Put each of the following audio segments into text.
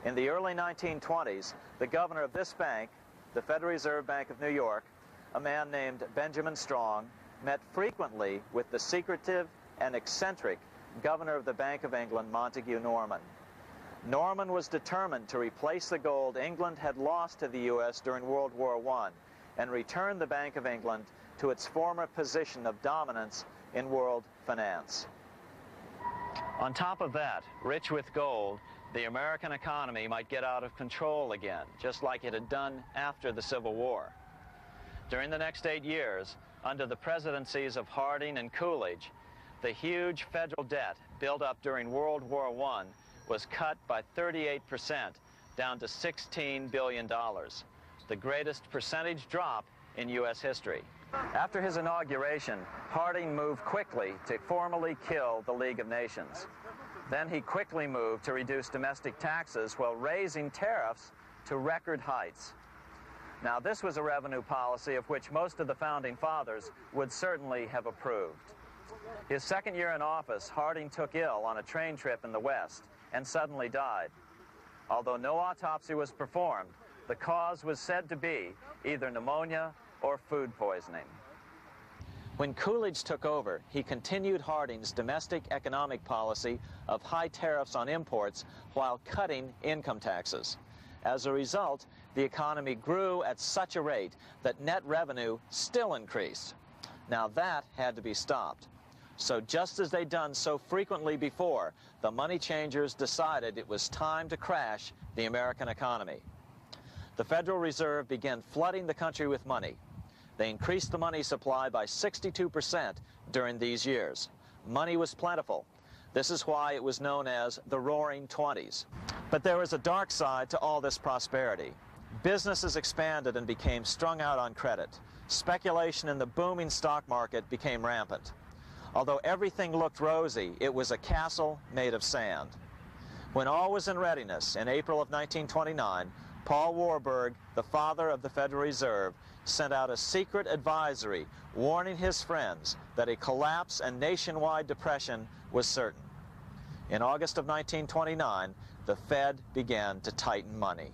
In the early 1920s, the governor of this bank, the Federal Reserve Bank of New York, a man named Benjamin Strong, met frequently with the secretive and eccentric governor of the Bank of England, Montague Norman. Norman was determined to replace the gold England had lost to the U.S. during World War I and return the Bank of England to its former position of dominance in world finance. On top of that, rich with gold, the American economy might get out of control again, just like it had done after the Civil War. During the next 8 years, under the presidencies of Harding and Coolidge, the huge federal debt built up during World War I was cut by 38%, down to $16 billion, the greatest percentage drop in U.S. history. After his inauguration, Harding moved quickly to formally kill the League of Nations. Then he quickly moved to reduce domestic taxes while raising tariffs to record heights. Now, this was a revenue policy of which most of the Founding Fathers would certainly have approved. His second year in office, Harding took ill on a train trip in the West and suddenly died. Although no autopsy was performed, the cause was said to be either pneumonia or food poisoning. When Coolidge took over, he continued Harding's domestic economic policy of high tariffs on imports while cutting income taxes. As a result, the economy grew at such a rate that net revenue still increased. Now that had to be stopped. So just as they'd done so frequently before, the money changers decided it was time to crash the American economy. The Federal Reserve began flooding the country with money. They increased the money supply by 62% during these years. Money was plentiful. This is why it was known as the Roaring Twenties. But there was a dark side to all this prosperity. Businesses expanded and became strung out on credit. Speculation in the booming stock market became rampant. Although everything looked rosy, it was a castle made of sand. When all was in readiness, in April of 1929, Paul Warburg, the father of the Federal Reserve, sent out a secret advisory warning his friends that a collapse and nationwide depression was certain. In August of 1929, the Fed began to tighten money.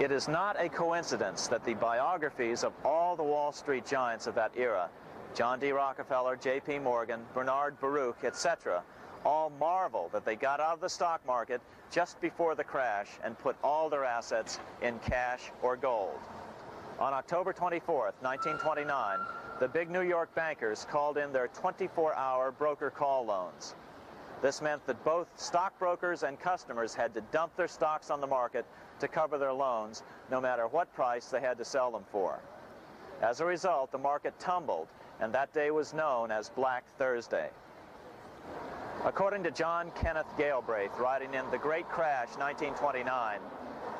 It is not a coincidence that the biographies of all the Wall Street giants of that era, John D. Rockefeller, J.P. Morgan, Bernard Baruch, etc., all marvel that they got out of the stock market just before the crash and put all their assets in cash or gold. On October 24th, 1929, the big New York bankers called in their 24-hour broker call loans. This meant that both stockbrokers and customers had to dump their stocks on the market to cover their loans, no matter what price they had to sell them for. As a result, the market tumbled, and that day was known as Black Thursday. According to John Kenneth Galbraith, writing in The Great Crash, 1929,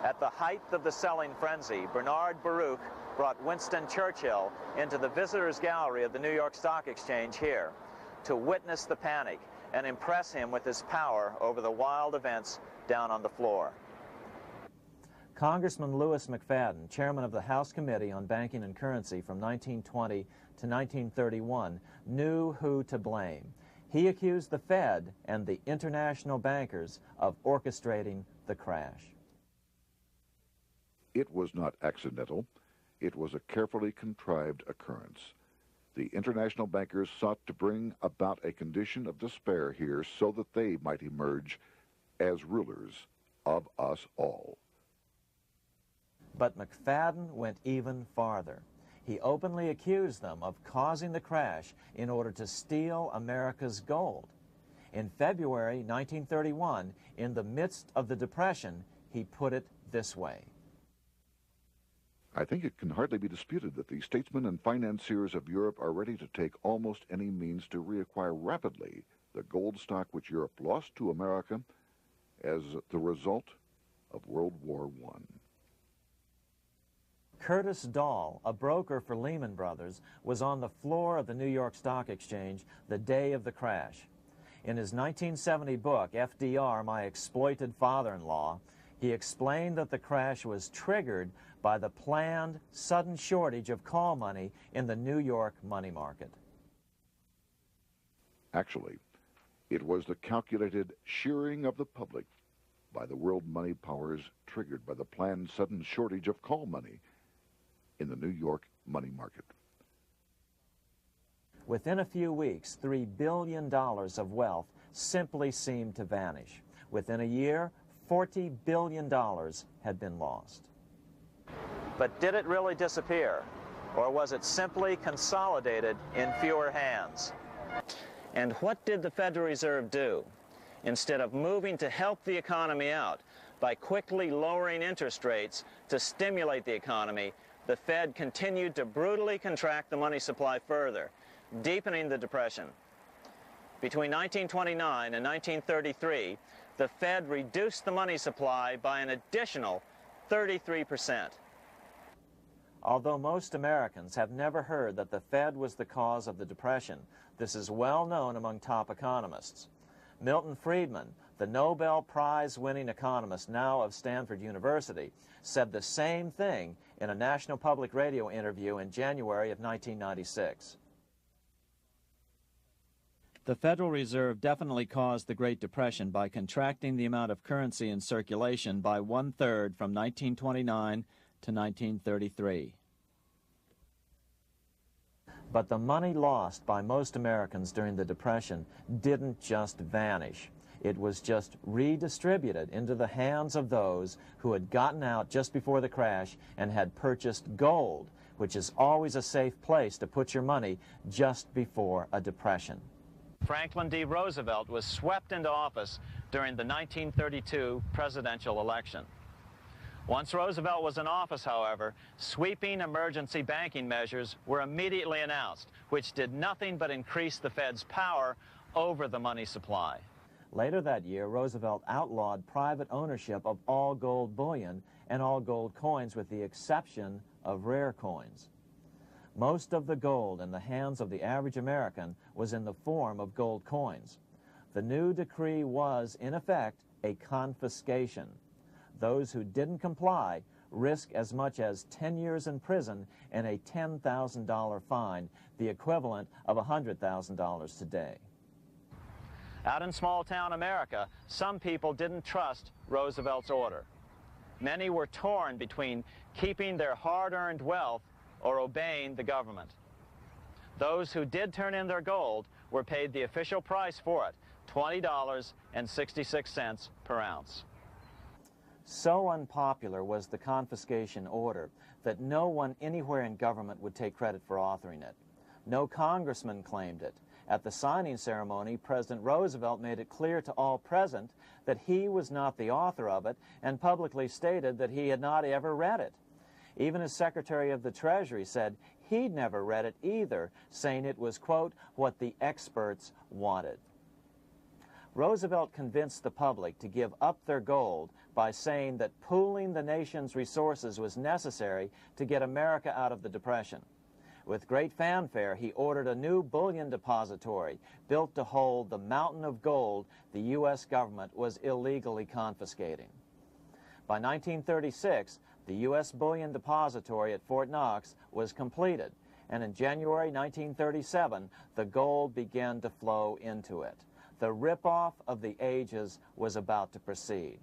at the height of the selling frenzy, Bernard Baruch brought Winston Churchill into the visitors' gallery of the New York Stock Exchange here to witness the panic and impress him with his power over the wild events down on the floor. Congressman Louis McFadden, chairman of the House Committee on Banking and Currency from 1920 to 1931, knew who to blame. He accused the Fed and the international bankers of orchestrating the crash. It was not accidental. It was a carefully contrived occurrence. The international bankers sought to bring about a condition of despair here so that they might emerge as rulers of us all. But McFadden went even farther. He openly accused them of causing the crash in order to steal America's gold. In February 1931, in the midst of the Depression, he put it this way. I think it can hardly be disputed that the statesmen and financiers of Europe are ready to take almost any means to reacquire rapidly the gold stock which Europe lost to America as the result of World War I. Curtis Dahl, a broker for Lehman Brothers, was on the floor of the New York Stock Exchange the day of the crash. In his 1970 book, FDR, My Exploited Father-in-Law, he explained that the crash was triggered by the planned sudden shortage of call money in the New York money market. Actually, it was the calculated shearing of the public by the world money powers triggered by the planned sudden shortage of call money in the New York money market. Within a few weeks, $3 billion of wealth simply seemed to vanish. Within a year, $40 billion had been lost. But did it really disappear? Or was it simply consolidated in fewer hands? And what did the Federal Reserve do? Instead of moving to help the economy out by quickly lowering interest rates to stimulate the economy, the Fed continued to brutally contract the money supply further, deepening the Depression. Between 1929 and 1933, the Fed reduced the money supply by an additional 33%. Although most Americans have never heard that the Fed was the cause of the Depression, this is well known among top economists. Milton Friedman, the Nobel Prize-winning economist now of Stanford University, said the same thing in a National Public Radio interview in January of 1996. The Federal Reserve definitely caused the Great Depression by contracting the amount of currency in circulation by 1/3 from 1929 to 1933. But the money lost by most Americans during the Depression didn't just vanish. It was just redistributed into the hands of those who had gotten out just before the crash and had purchased gold, which is always a safe place to put your money just before a depression. Franklin D. Roosevelt was swept into office during the 1932 presidential election. Once Roosevelt was in office, however, sweeping emergency banking measures were immediately announced, which did nothing but increase the Fed's power over the money supply. Later that year, Roosevelt outlawed private ownership of all gold bullion and all gold coins with the exception of rare coins. Most of the gold in the hands of the average American was in the form of gold coins. The new decree was, in effect, a confiscation. Those who didn't comply risk as much as 10 years in prison and a $10,000 fine, the equivalent of $100,000 today. Out in small-town America, some people didn't trust Roosevelt's order. Many were torn between keeping their hard-earned wealth or obeying the government. Those who did turn in their gold were paid the official price for it, $20.66 per ounce. So unpopular was the confiscation order that no one anywhere in government would take credit for authoring it. No congressman claimed it. At the signing ceremony, President Roosevelt made it clear to all present that he was not the author of it and publicly stated that he had not ever read it. Even his Secretary of the Treasury said he'd never read it either, saying it was, quote, what the experts wanted. Roosevelt convinced the public to give up their gold by saying that pooling the nation's resources was necessary to get America out of the Depression. With great fanfare, he ordered a new bullion depository built to hold the mountain of gold the U.S. government was illegally confiscating. By 1936, the U.S. Bullion Depository at Fort Knox was completed, and in January 1937, the gold began to flow into it. The rip-off of the ages was about to proceed.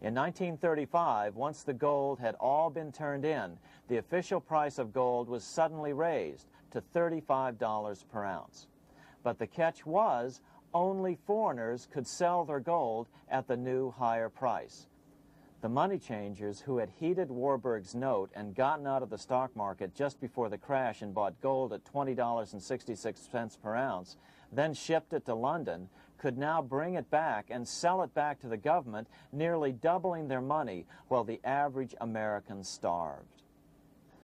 In 1935, once the gold had all been turned in, the official price of gold was suddenly raised to $35 per ounce. But the catch was, only foreigners could sell their gold at the new higher price. The money changers who had heeded Warburg's note and gotten out of the stock market just before the crash and bought gold at $20.66 per ounce, then shipped it to London, could now bring it back and sell it back to the government, nearly doubling their money while the average American starved.